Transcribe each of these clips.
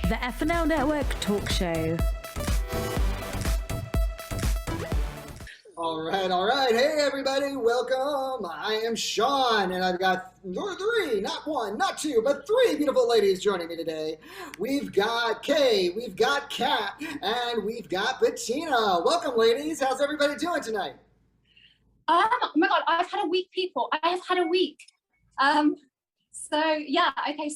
The FNL Network Talk Show. All right. Hey, everybody. Welcome. I am Sean, and I've got three, not one, not two, but three beautiful ladies joining me today. We've got Kay, we've got Cat, and we've got Bettina. Welcome, ladies. How's everybody doing tonight? Oh my God, I've had a week, people. I have had a week.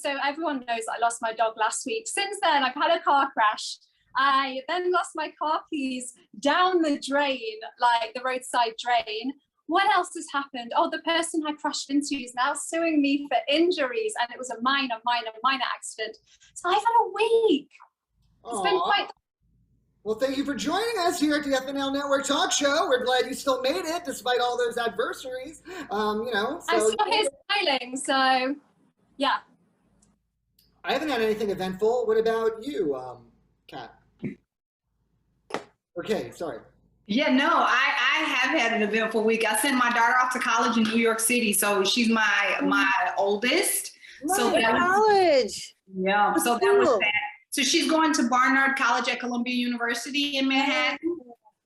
So everyone knows I lost my dog last week. Since then, I've had a car crash. I then lost my car keys down the drain, like the roadside drain. What else has happened? Oh, the person I crashed into is now suing me for injuries, and it was a minor accident. So I've had a week. It's been quite... Well, thank you for joining us here at the FNL Network Talk Show. We're glad you still made it despite all those adversaries. I'm still here smiling, so yeah. I haven't had anything eventful. What about you, Kat? Okay, sorry. Yeah, no, I have had an eventful week. I sent my daughter off to college in New York City, so she's my oldest. Nice. So that college. Yeah, That's so cool. that was that. So she's going to Barnard College at Columbia University in Manhattan.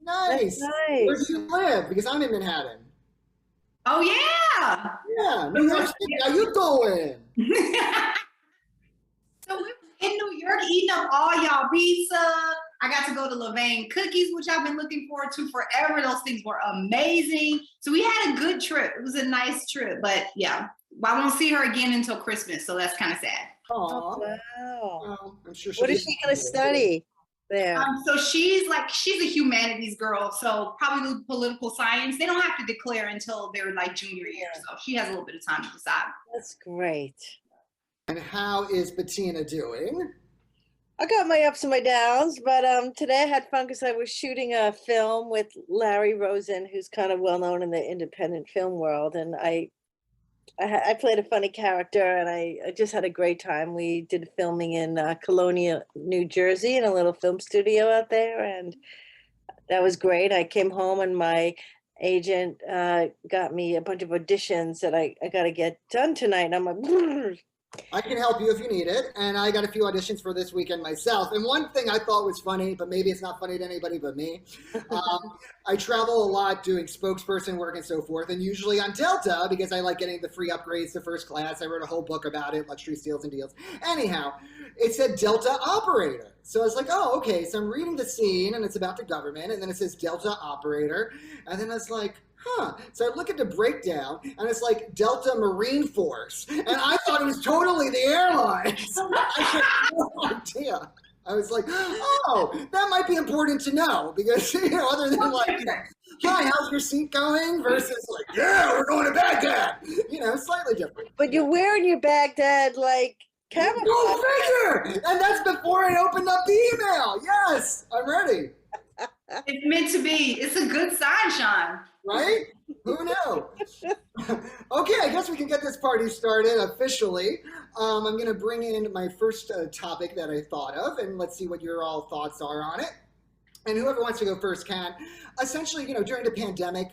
Nice. Where do you live? Because I'm in Manhattan. Oh yeah. Yeah, New York City. How you doing? So we were in New York eating up all y'all pizza. I got to go to Levain Cookies, which I've been looking forward to forever. Those things were amazing. So we had a good trip. It was a nice trip, but yeah, I won't see her again until Christmas. So that's kind of sad. Oh, wow. Well, I'm sure What is she going to study there? So she's a humanities girl. So probably political science. They don't have to declare until they're like junior year. So she has a little bit of time to decide. That's great. And how is Bettina doing? I got my ups and my downs, but today I had fun because I was shooting a film with Larry Rosen, who's kind of well known in the independent film world, and I played a funny character, and I just had a great time. We did filming in Colonia, New Jersey, in a little film studio out there, and that was great. I came home, and my agent got me a bunch of auditions that I got to get done tonight, and I'm like, I can help you if you need it, and I got a few auditions for this weekend myself. And one thing I thought was funny, but maybe it's not funny to anybody but me, I travel a lot doing spokesperson work and so forth, and usually on Delta, because I like getting the free upgrades to first class. I wrote a whole book about it, Luxury Steals and Deals. Anyhow, it said Delta Operator. So I was like, oh, okay, so I'm reading the scene, and it's about the government, and then it says Delta Operator, and then I was like, huh. So I look at the breakdown, and it's like Delta Marine Force. And I thought it was totally the airlines. I had no idea. I was like, oh, that might be important to know. Because, other than like, hi, how's your seat going? Versus like, yeah, we're going to Baghdad. Slightly different. but you're wearing your Baghdad, like, camouflage. Go figure! And that's before I opened up the email. Yes, I'm ready. It's meant to be. It's a good sign, Sean. Right? Who knew? Okay, I guess we can get this party started officially. I'm going to bring in my first topic that I thought of, and let's see what your all thoughts are on it. And whoever wants to go first can. Essentially, during the pandemic,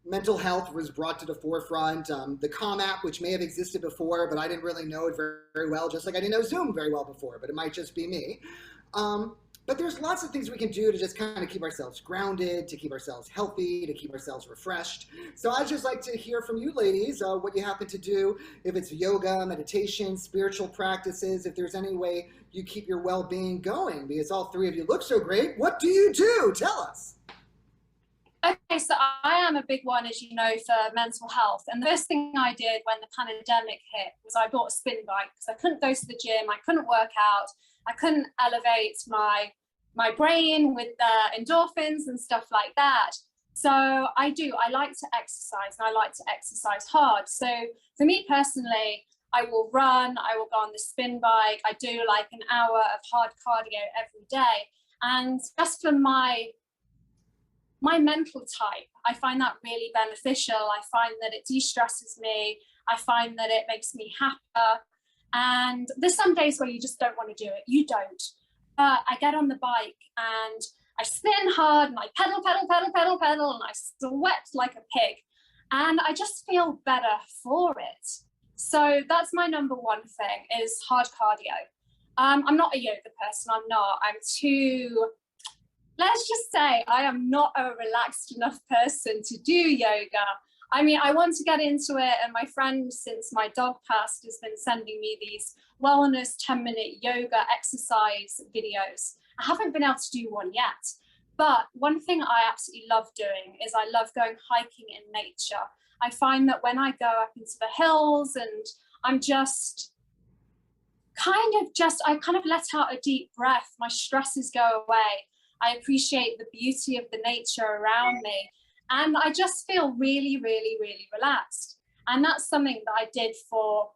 mental health was brought to the forefront. The Calm app, which may have existed before, but I didn't really know it very, very well, just like I didn't know Zoom very well before, but it might just be me. But there's lots of things we can do to just kind of keep ourselves grounded, to keep ourselves healthy, to keep ourselves refreshed. So I'd just like to hear from you ladies what you happen to do, if it's yoga, meditation, spiritual practices, if there's any way you keep your well-being going, because all three of you look so great. What do you do? Tell us. Okay, so I am a big one, as you know, for mental health. And the first thing I did when the pandemic hit was I bought a spin bike because I couldn't go to the gym, I couldn't work out, I couldn't elevate my brain with endorphins and stuff like that. So I like to exercise, and I like to exercise hard. So for me personally, I will run, I will go on the spin bike, I do like an hour of hard cardio every day. And just for my mental type, I find that really beneficial. I find that it de-stresses me. I find that it makes me happier. And there's some days where you just don't want to do it. You don't. I get on the bike and I spin hard and I pedal, and I sweat like a pig. And I just feel better for it. So that's my number one thing, is hard cardio. I'm not a yoga person. I'm too, let's just say I am not a relaxed enough person to do yoga. I mean, I want to get into it, and my friend, since my dog passed, has been sending me these wellness 10-minute yoga exercise videos. I haven't been able to do one yet, but one thing I absolutely love doing is I love going hiking in nature. I find that when I go up into the hills and I'm just I kind of let out a deep breath, my stresses go away. I appreciate the beauty of the nature around me. And I just feel really, really, really relaxed. And that's something that I did for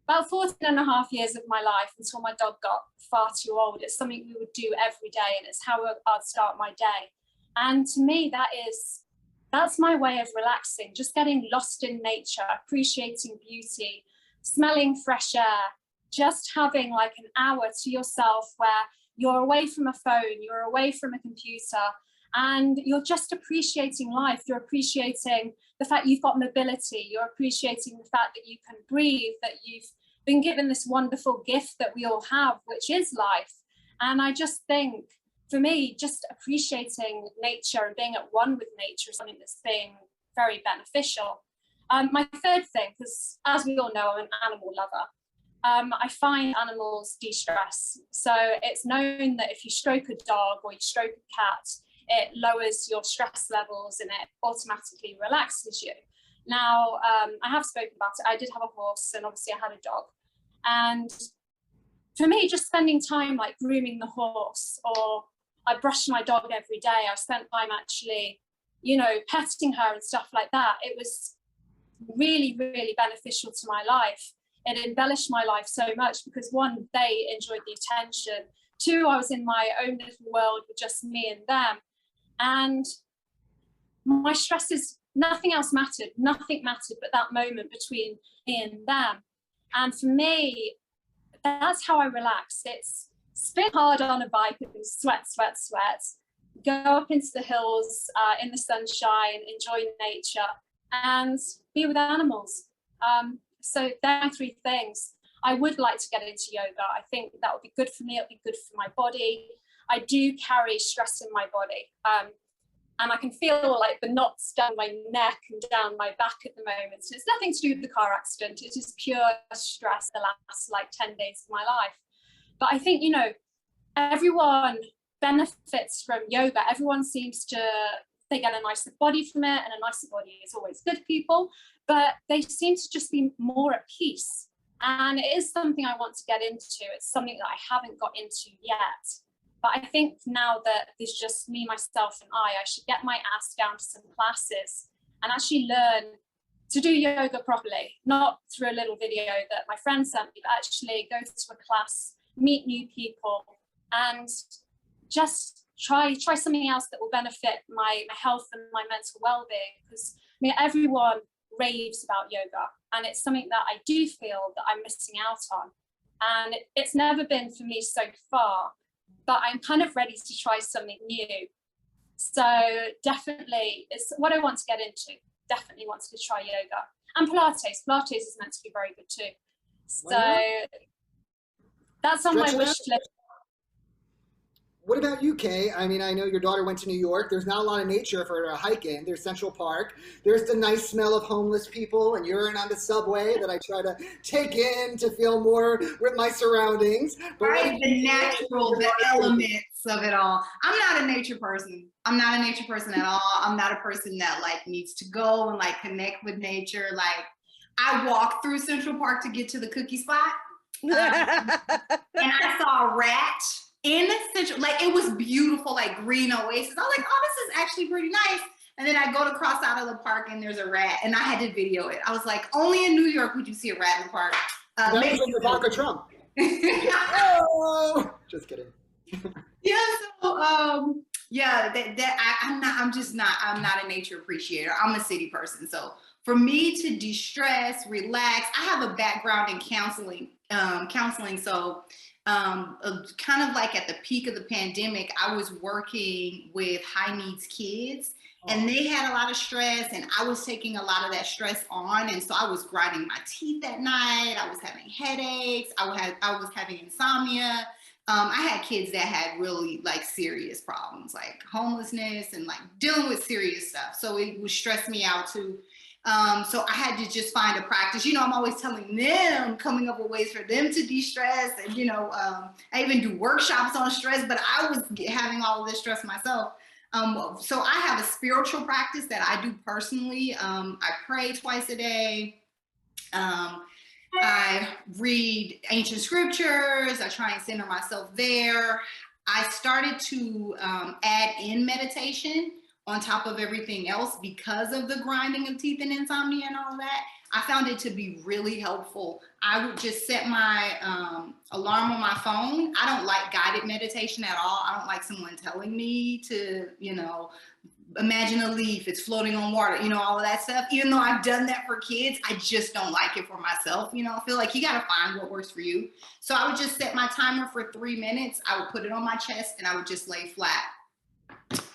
about 14 and a half years of my life until my dog got far too old. It's something we would do every day, and it's how I'd start my day. And to me, that's my way of relaxing, just getting lost in nature, appreciating beauty, smelling fresh air, just having like an hour to yourself where you're away from a phone, you're away from a computer, and you're just appreciating life. You're appreciating the fact you've got mobility. You're appreciating the fact that you can breathe, that you've been given this wonderful gift that we all have, which is life. And I just think, for me, just appreciating nature and being at one with nature is something that's been very beneficial. My third thing, because as we all know, I'm an animal lover. I find animals de-stress. So it's known that if you stroke a dog or you stroke a cat, it lowers your stress levels and it automatically relaxes you. Now, I have spoken about it. I did have a horse, and obviously I had a dog. And for me, just spending time like grooming the horse, or I brush my dog every day. I spent time actually, petting her and stuff like that. It was really, really beneficial to my life. It embellished my life so much because one, they enjoyed the attention. Two, I was in my own little world with just me and them. And my stresses, nothing else mattered. Nothing mattered but that moment between me and them. And for me, that's how I relax. It's spin hard on a bike and sweat, sweat, sweat. Go up into the hills in the sunshine, enjoy nature, and be with animals. So there are three things. I would like to get into yoga. I think that would be good for me. It would be good for my body. I do carry stress in my body. And I can feel like the knots down my neck and down my back at the moment. So it's nothing to do with the car accident. It is pure stress the last like 10 days of my life. But I think, everyone benefits from yoga. Everyone seems to, they get a nicer body from it, and a nicer body is always good for people, but they seem to just be more at peace. And it is something I want to get into. It's something that I haven't got into yet. But I think now that there's just me, myself, and I should get my ass down to some classes and actually learn to do yoga properly, not through a little video that my friend sent me, but actually go to a class, meet new people, and just try something else that will benefit my health and my mental well-being. Because everyone raves about yoga, and it's something that I do feel that I'm missing out on. And it's never been for me so far, but I'm kind of ready to try something new. So definitely it's what I want to get into. Definitely want to try yoga. And Pilates. Pilates is meant to be very good too. So that's on my wish list. What about you, Kay? I mean, I know your daughter went to New York. There's not a lot of nature for her to hike in. There's Central Park. There's the nice smell of homeless people and urine on the subway that I try to take in to feel more with my surroundings. But right, the natural, the elements of it all. I'm not a nature person. I'm not a nature person at all. I'm not a person that like needs to go and like connect with nature. Like I walked through Central Park to get to the cookie spot. And I saw a rat in Central, like it was beautiful, like green oasis. I was like, oh, this is actually pretty nice. And then I go to cross out of the park and there's a rat, and I had to video it. I was like, only in New York would you see a rat in the park. That was in Ivanka Trump. Oh, just kidding. Yeah, so I'm not a nature appreciator. I'm a city person. So for me to de-stress, relax, I have a background in counseling. So kind of like at the peak of the pandemic, I was working with high needs kids, And they had a lot of stress, and I was taking a lot of that stress on. And so I was grinding my teeth at night. I was having headaches. I was having insomnia. I had kids that had really like serious problems, like homelessness and like dealing with serious stuff. So it would stress me out too. So I had to just find a practice. You know, I'm always telling them, coming up with ways for them to de-stress. And, you know, I even do workshops on stress, but I was having all of this stress myself. So I have a spiritual practice that I do personally. I pray twice a day. I read ancient scriptures. I try and center myself there. I started to add in meditation on top of everything else because of the grinding of teeth and insomnia and all of that. I found it to be really helpful. I would just set my alarm on my phone. I don't like guided meditation at all. I don't like someone telling me to, you know, imagine a leaf, it's floating on water, you know, all of that stuff. Even though I've done that for kids, I just don't like it for myself. You know, I feel like you got to find what works for you. So I would just set my timer for 3 minutes. I would put it on my chest and I would just lay flat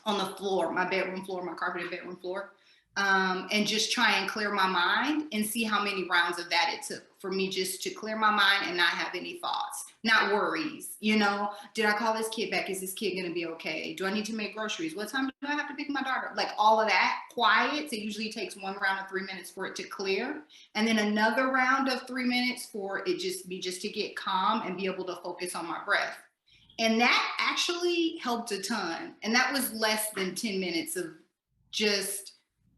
on the floor, my bedroom floor, my carpeted bedroom floor, and just try and clear my mind and see how many rounds of that it took for me just to clear my mind and not have any thoughts, not worries. You know, did I call this kid back? Is this kid going to be okay? Do I need to make groceries? What time do I have to pick my daughter? Like all of that quiet. So it usually takes one round of 3 minutes for it to clear. And then another round of 3 minutes for it just to get calm and be able to focus on my breath. And that actually helped a ton. And that was less than 10 minutes of just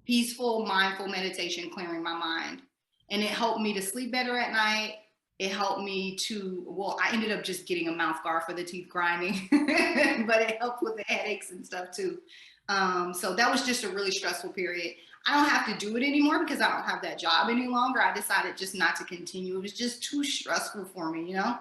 peaceful, mindful meditation, clearing my mind. And it helped me to sleep better at night. It helped me to, well, I ended up just getting a mouth guard for the teeth grinding, but it helped with the headaches and stuff too. So that was just a really stressful period. I don't have to do it anymore because I don't have that job any longer. I decided just not to continue. It was just too stressful for me, you know?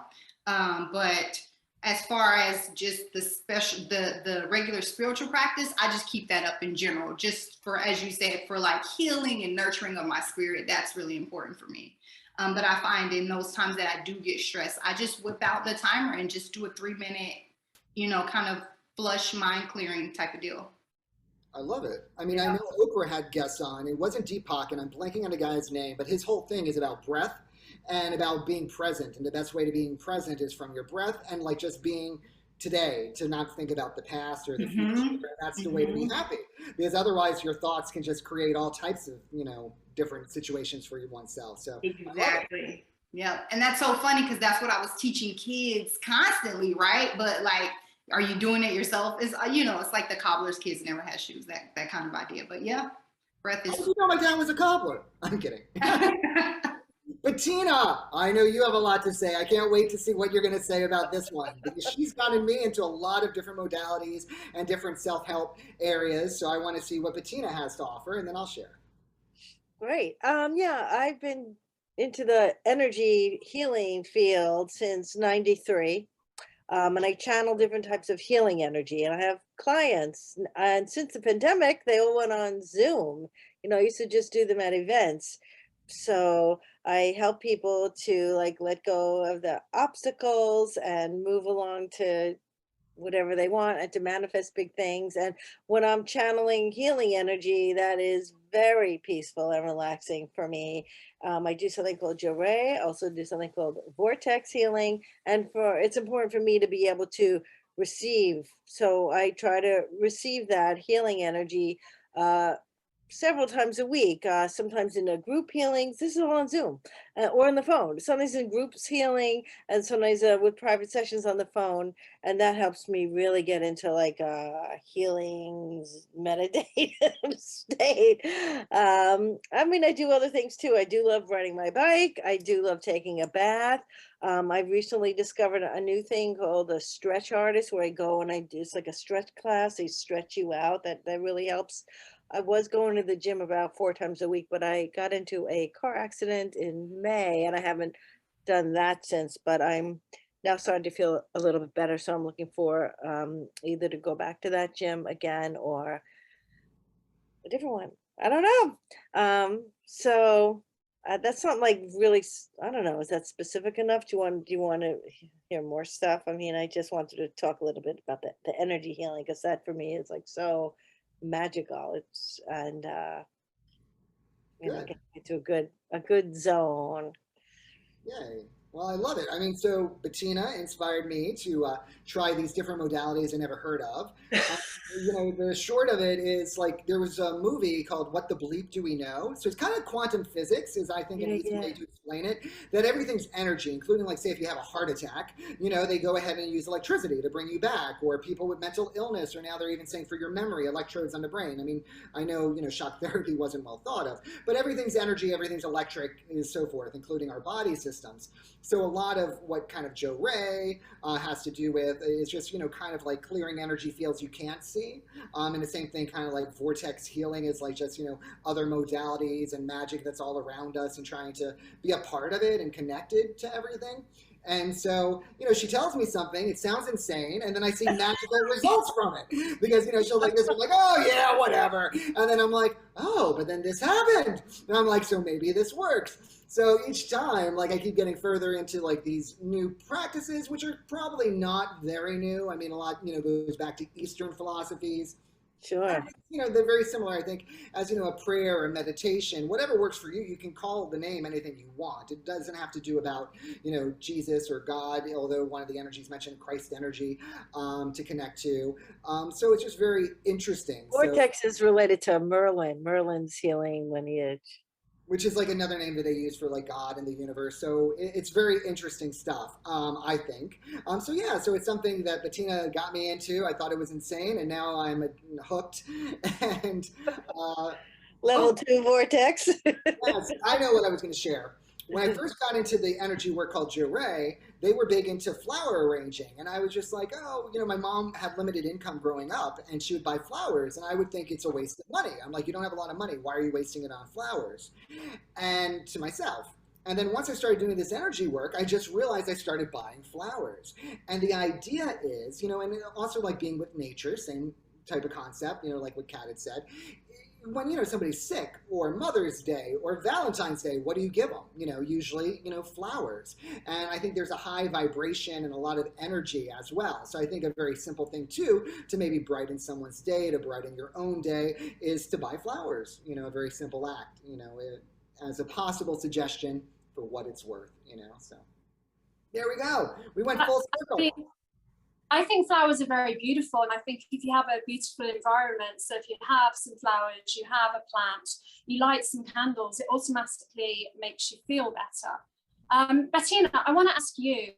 But as far as just the regular spiritual practice, I just keep that up in general, just for, as you said, for like healing and nurturing of my spirit. That's really important for me. But I find in those times that I do get stressed, I just whip out the timer and just do a 3 minute, you know, kind of flush mind clearing type of deal. I love it. I mean, I know Oprah had guests on. It wasn't Deepak, and I'm blanking on the guy's name, but his whole thing is about breath and about being present. And the best way to being present is from your breath and like just being today, to not think about the past or the future. That's the way to be happy, because otherwise your thoughts can just create all types of, you know, different situations for your oneself. So exactly. Yeah. And that's so funny because that's what I was teaching kids constantly, right? But like, are you doing it yourself? It's, you know, it's like the cobbler's kids never had shoes, that kind of idea. But yeah, breath is. You know, my dad was a cobbler. I'm kidding. Bettina, I know you have a lot to say. I can't wait to see what you're going to say about this one, because she's gotten me into a lot of different modalities and different self-help areas. So I want to see what Bettina has to offer, and then I'll share. Great. Yeah, I've been into the energy healing field since '93. And I channel different types of healing energy, and I have clients. And since the pandemic, they all went on Zoom. You know, I used to just do them at events. So I help people to like let go of the obstacles and move along to whatever they want and to manifest big things. And when I'm channeling healing energy, that is very peaceful and relaxing for me. I do something called Jolleys, also do something called vortex healing. And it's important for me to be able to receive. So I try to receive that healing energy several times a week, sometimes in a group healings. This is all on Zoom or on the phone. Sometimes in groups healing, and sometimes with private sessions on the phone. And that helps me really get into like a healings meditative state. I mean, I do other things too. I do love riding my bike. I do love taking a bath. I've recently discovered a new thing called a stretch artist, where I go and I do, it's like a stretch class. They stretch you out. That really helps. I was going to the gym about 4 times a week, but I got into a car accident in May and I haven't done that since, but I'm now starting to feel a little bit better. So I'm looking for either to go back to that gym again or a different one. I don't know. So that's not like really, I don't know. Is that specific enough? Do you want to hear more stuff? I mean, I just wanted to talk a little bit about the energy healing, because that for me is like so magical. It's and you know, Good. get into a good zone. Yay. Well, I love it. I mean, so Bettina inspired me to try these different modalities I never heard of. You know, the short of it is like there was a movie called What the Bleep Do We Know? So it's kind of quantum physics, is I think an easy way to explain it. That everything's energy, including like say if you have a heart attack, you know, they go ahead and use electricity to bring you back, or people with mental illness, or now they're even saying for your memory, electrodes on the brain. I mean, I know, you know, shock therapy wasn't well thought of, but everything's energy, everything's electric, and so forth, including our body systems. So a lot of what kind of Joe Ray has to do with is just, you know, kind of like clearing energy fields you can't see. And the same thing, kind of like vortex healing is like just, you know, other modalities and magic that's all around us and trying to be a part of it and connected to everything. And so, you know, she tells me something, it sounds insane, and then I see magical results from it. Because, you know, she'll like this, I'm like, oh yeah, whatever. And then I'm like, oh, but then this happened. And I'm like, so maybe this works. So each time, like I keep getting further into like these new practices, which are probably not very new. I mean, a lot, you know, goes back to Eastern philosophies. Sure. You know, they're very similar, I think, as, you know, a prayer or meditation, whatever works for you, you can call the name anything you want. It doesn't have to do about, you know, Jesus or God, although one of the energies mentioned Christ energy to connect to. So it's just very interesting. Vortex is related to Merlin's healing lineage. Which is like another name that they use for like God and the universe. So it's very interesting stuff, I think. So yeah, so it's something that Bettina got me into. I thought it was insane, and now I'm hooked. And Level 2 Vortex. yes, I know what I was going to share. When I first got into the energy work called Joe Ray, they were big into flower arranging. And I was just like, oh, you know, my mom had limited income growing up and she would buy flowers. And I would think it's a waste of money. I'm like, you don't have a lot of money. Why are you wasting it on flowers? And to myself. And then once I started doing this energy work, I just realized I started buying flowers. And the idea is, you know, and also like being with nature, same type of concept, you know, like what Cat had said. When, you know, somebody's sick, or Mother's Day or Valentine's Day, what do you give them? You know, usually, you know, flowers. And I think there's a high vibration and a lot of energy as well. So I think a very simple thing too, to maybe brighten someone's day, to brighten your own day, is to buy flowers. You know, a very simple act, you know, as a possible suggestion for what it's worth, you know. So there we go. We went full circle. I think flowers are very beautiful, and I think if you have a beautiful environment, so if you have some flowers, you have a plant, you light some candles, it automatically makes you feel better. Bettina, I want to ask you,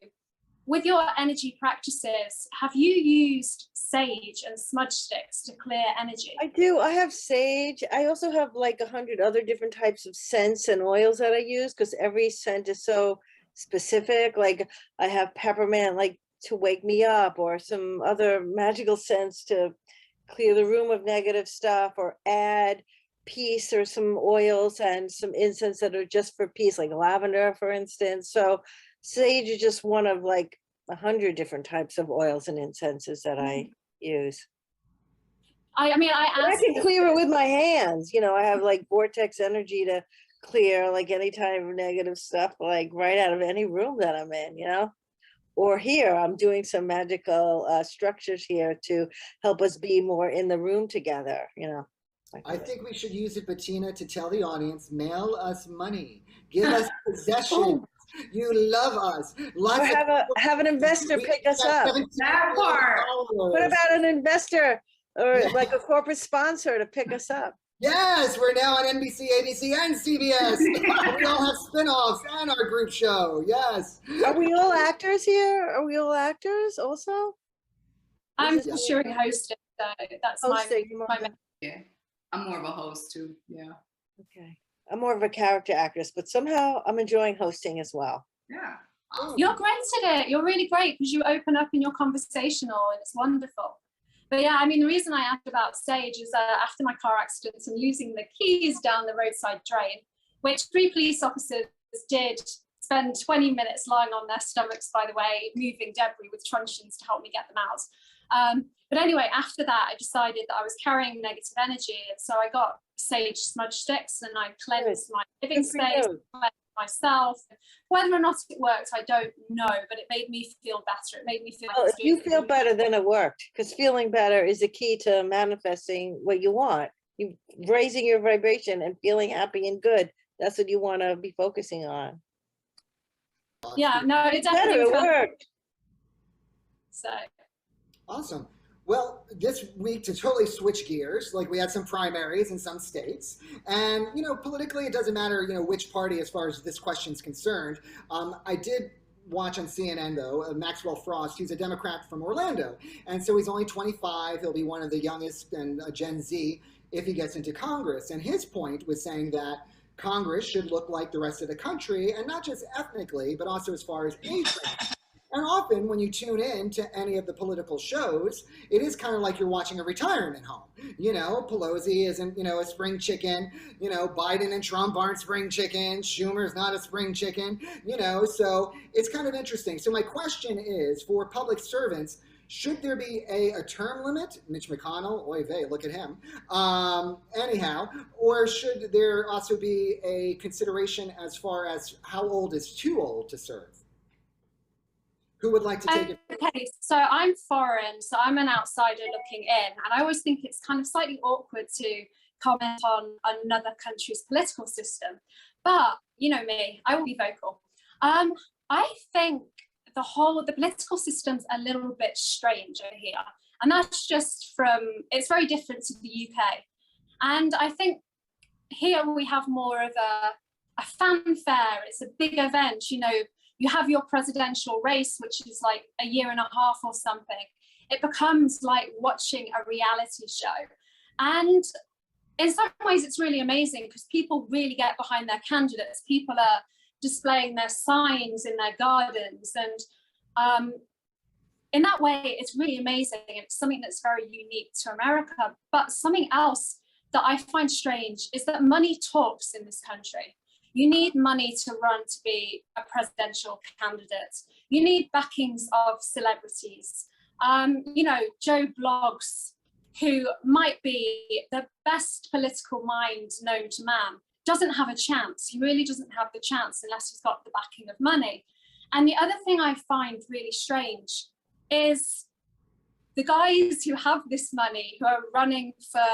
with your energy practices, have you used sage and smudge sticks to clear energy? I do. I have sage. I also have like 100 other different types of scents and oils that I use, because every scent is so specific. Like I have peppermint, like to wake me up, or some other magical scents to clear the room of negative stuff, or add peace, or some oils and some incense that are just for peace, like lavender, for instance. So sage is just one of like 100 different types of oils and incenses that I use. I can clear it with my hands. You know, I have like vortex energy to clear like any type of negative stuff, like right out of any room that I'm in, you know. Or here, I'm doing some magical structures here to help us be more in the room together, you know. I think we should use it, Bettina, to tell the audience, mail us money, give us possessions. You love us. Or have an investor pick us up. That part. What about an investor or like a corporate sponsor to pick us up? Yes, we're now on NBC, ABC, and CBS. We all have spinoffs and our group show. Yes. Are we all actors here? Are we all actors also? I'm just doing hosting, so that's my Yeah, I'm more of a host too. Yeah. Okay. I'm more of a character actress, but somehow I'm enjoying hosting as well. Yeah. You're great at it. You're really great because you open up and you're conversational, and it's wonderful. But yeah, I mean, the reason I asked about sage is after my car accident, I'm losing the keys down the roadside drain, which 3 police officers did spend 20 minutes lying on their stomachs, by the way, moving debris with truncheons to help me get them out. But anyway, after that, I decided that I was carrying negative energy. And so I got sage smudge sticks and I cleansed my living space, my myself. Whether or not it worked, I don't know, but it made me feel better. It made me feel Well, like if you feel better, then it worked, because feeling better is the key to manifesting what you want. You raising your vibration and feeling happy and good. That's what you want to be focusing on. Yeah, no, it Better, definitely it worked. So Awesome. Well, this week, to totally switch gears, like we had some primaries in some states, and politically it doesn't matter which party as far as this question's concerned. I did watch on CNN though, Maxwell Frost. He's a Democrat from Orlando, and so he's only 25. He'll be one of the youngest and Gen Z if he gets into Congress. And his point was saying that Congress should look like the rest of the country, and not just ethnically, but also as far as age range. And often when you tune in to any of the political shows, it is kind of like you're watching a retirement home. Pelosi isn't, a spring chicken. Biden and Trump aren't spring chickens. Schumer's not a spring chicken, so it's kind of interesting. So my question is, for public servants, should there be a term limit? Mitch McConnell, oy vey, look at him. Anyhow, or should there also be a consideration as far as how old is too old to serve? Who would like to take it? Okay, so I'm foreign, so I'm an outsider looking in, and I always think it's kind of slightly awkward to comment on another country's political system. But you know me, I will be vocal. I think the political system's a little bit strange over here, and that's just it's very different to the UK. And I think here we have more of a fanfare. It's a big event, you have your presidential race, which is like a year and a half or something. It becomes like watching a reality show. And in some ways, it's really amazing because people really get behind their candidates. People are displaying their signs in their gardens. And in that way, it's really amazing. It's something that's very unique to America. But something else that I find strange is that money talks in this country. You need money to run to be a presidential candidate. You need backings of celebrities. Joe Bloggs, who might be the best political mind known to man, doesn't have a chance. He really doesn't have the chance unless he's got the backing of money. And the other thing I find really strange is the guys who have this money, who are running for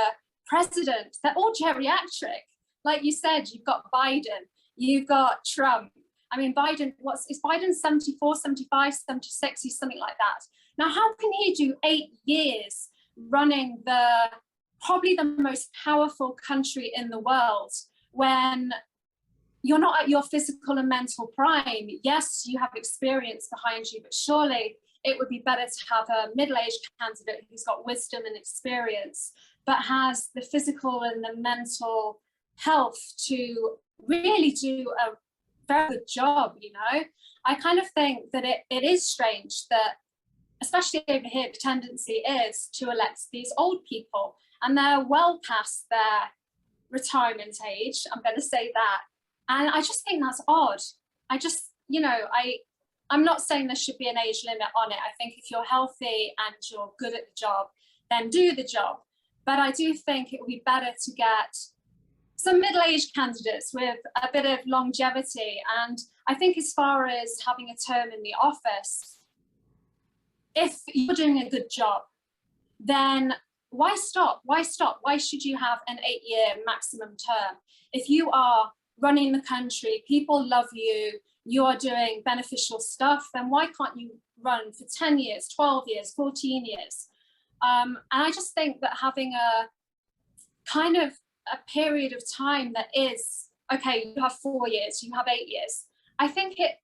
president, they're all geriatric. Like you said, you've got Biden, you've got Trump. I mean, Biden, is Biden 74, 75, 76? He's something like that. Now, how can he do 8 years running probably the most powerful country in the world when you're not at your physical and mental prime? Yes, you have experience behind you, but surely it would be better to have a middle-aged candidate who's got wisdom and experience, but has the physical and the mental health to really do a very good job. I kind of think that it is strange that, especially over here, the tendency is to elect these old people, and they're well past their retirement age, I'm going to say that. And I just think that's odd. I'm not saying there should be an age limit on it. I think if you're healthy and you're good at the job, then do the job. But I do think it would be better to get some middle-aged candidates with a bit of longevity. And I think as far as having a term in the office, if you're doing a good job, then why stop? Why stop? Why should you have an 8-year maximum term? If you are running the country, people love you, you are doing beneficial stuff, then why can't you run for 10 years, 12 years, 14 years? And I just think that having a kind of a period of time that is, okay, you have 4 years, you have 8 years, I think it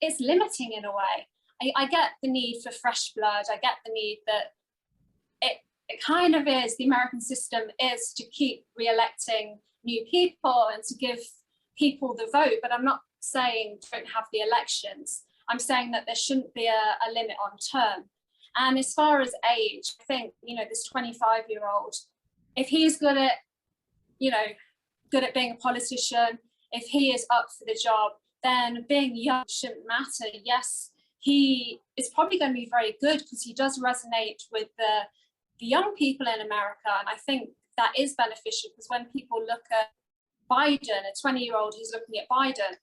is limiting in a way. I get the need for fresh blood. I get the need that it kind of is, the American system is to keep re-electing new people and to give people the vote, but I'm not saying don't have the elections. I'm saying that there shouldn't be a limit on term. And as far as age, I think, this 25-year-old, if he's good at being a politician, if he is up for the job, then being young shouldn't matter. Yes, he is probably going to be very good because he does resonate with the young people in America. And I think that is beneficial because when people look at Biden, a 20-year-old who's looking at Biden,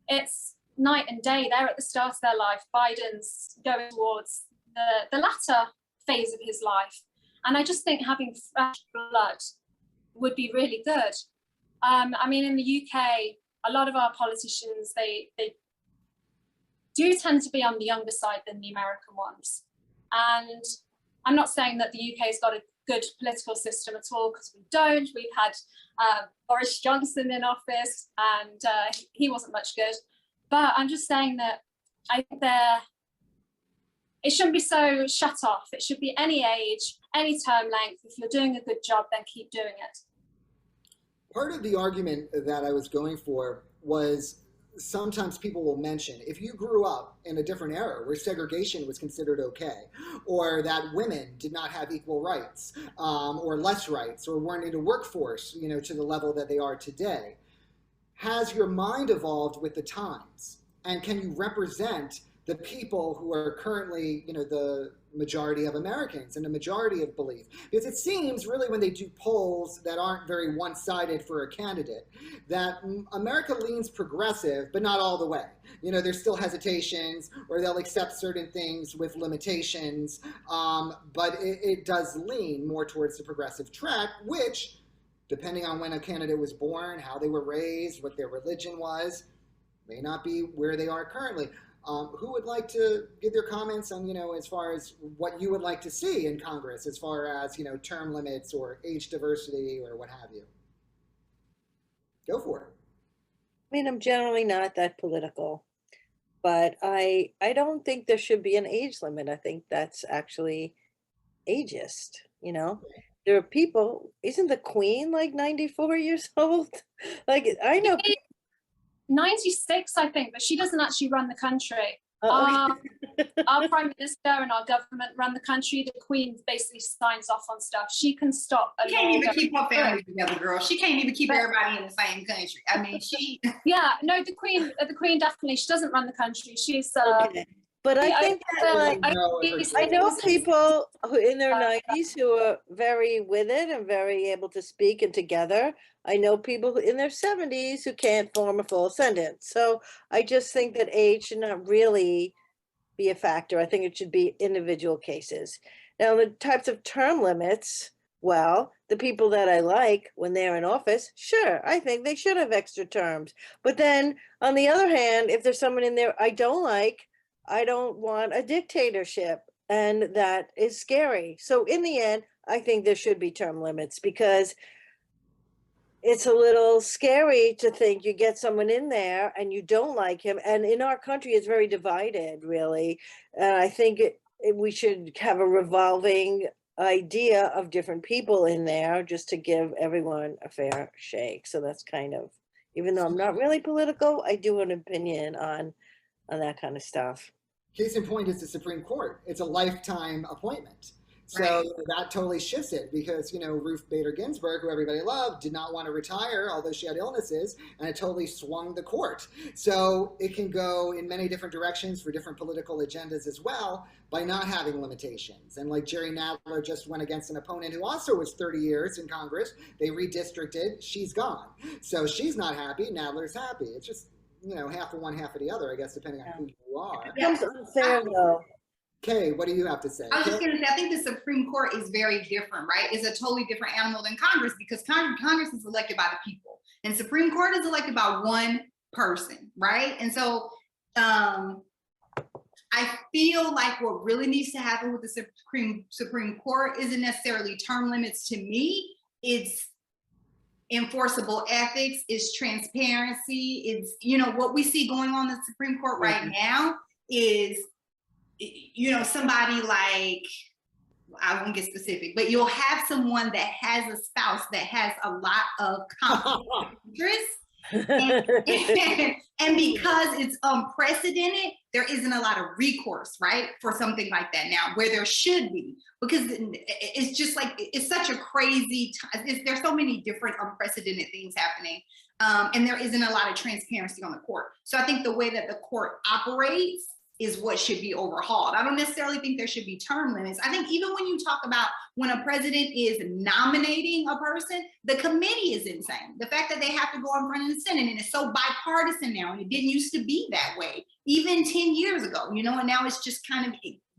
it's night and day. They're at the start of their life. Biden's going towards the latter phase of his life. And I just think having fresh blood would be really good. I mean, in the UK, a lot of our politicians, they do tend to be on the younger side than the American ones. And I'm not saying that the UK's got a good political system at all, because we don't. We've had Boris Johnson in office, and he wasn't much good. But I'm just saying that I think it shouldn't be so shut off. It should be any age, any term length. If you're doing a good job, then keep doing it. Part of the argument that I was going for was sometimes people will mention, if you grew up in a different era where segregation was considered okay, or that women did not have equal rights, or less rights, or weren't in a workforce, to the level that they are today, has your mind evolved with the times? And can you represent the people who are currently, the majority of Americans and the majority of belief? Because it seems really, when they do polls that aren't very one-sided for a candidate, that America leans progressive, but not all the way. There's still hesitations, or they'll accept certain things with limitations, but it does lean more towards the progressive track, which, depending on when a candidate was born, how they were raised, what their religion was, may not be where they are currently. Who would like to give their comments on, as far as what you would like to see in Congress, as far as, term limits or age diversity or what have you? Go for it. I mean, I'm generally not that political, but I don't think there should be an age limit. I think that's actually ageist, There are people, isn't the Queen like 94 years old? Like, I know people. 96, I think, but she doesn't actually run the country. Oh, okay. Our prime minister and our government run the country. The Queen basically signs off on stuff. She can stop. She can't even keep her family together, girl. She can't even keep everybody in the same country. I mean, she. Yeah, no, the Queen definitely. She doesn't run the country. She's. Okay. But I think that, I know people who in their 90s who are very with it and very able to speak and together. I know people who in their 70s who can't form a full sentence. So I just think that age should not really be a factor. I think it should be individual cases. Now, the types of term limits, well, the people that I like when they're in office, sure, I think they should have extra terms. But then on the other hand, if there's someone in there I don't like, I don't want a dictatorship, and that is scary. So in the end, I think there should be term limits, because it's a little scary to think you get someone in there and you don't like him. And in our country, it's very divided, really. And I think we should have a revolving idea of different people in there, just to give everyone a fair shake. So that's kind of, even though I'm not really political, I do have an opinion on that kind of stuff. Case in point is the Supreme Court. It's a lifetime appointment. So that totally shifts it, because, Ruth Bader Ginsburg, who everybody loved, did not want to retire, although she had illnesses, and it totally swung the court. So it can go in many different directions for different political agendas as well, by not having limitations. And like Jerry Nadler just went against an opponent who also was 30 years in Congress. They redistricted. She's gone. So she's not happy. Nadler's happy. It's just, half of one, half of the other, I guess, depending on who you are. It becomes unfair, though. Kay, what do you have to say? I was just going to say, I think the Supreme Court is very different, right? It's a totally different animal than Congress, because Congress is elected by the people, and Supreme Court is elected by one person, right? And so I feel like what really needs to happen with the Supreme Court isn't necessarily term limits. To me, it's enforceable ethics, it's transparency, it's, what we see going on in the Supreme Court right now is, somebody like, I won't get specific, but you'll have someone that has a spouse that has a lot of conflict of interest. And because it's unprecedented, there isn't a lot of recourse, right, for something like that now, where there should be, because it's just like, it's such a crazy time. There's so many different unprecedented things happening, and there isn't a lot of transparency on the court. So I think the way that the court operates is what should be overhauled. I don't necessarily think there should be term limits. I think even when you talk about when a president is nominating a person, the committee is insane. The fact that they have to go in front of the Senate, and it's so bipartisan now, and it didn't used to be that way, even 10 years ago, you know, and now it's just kind of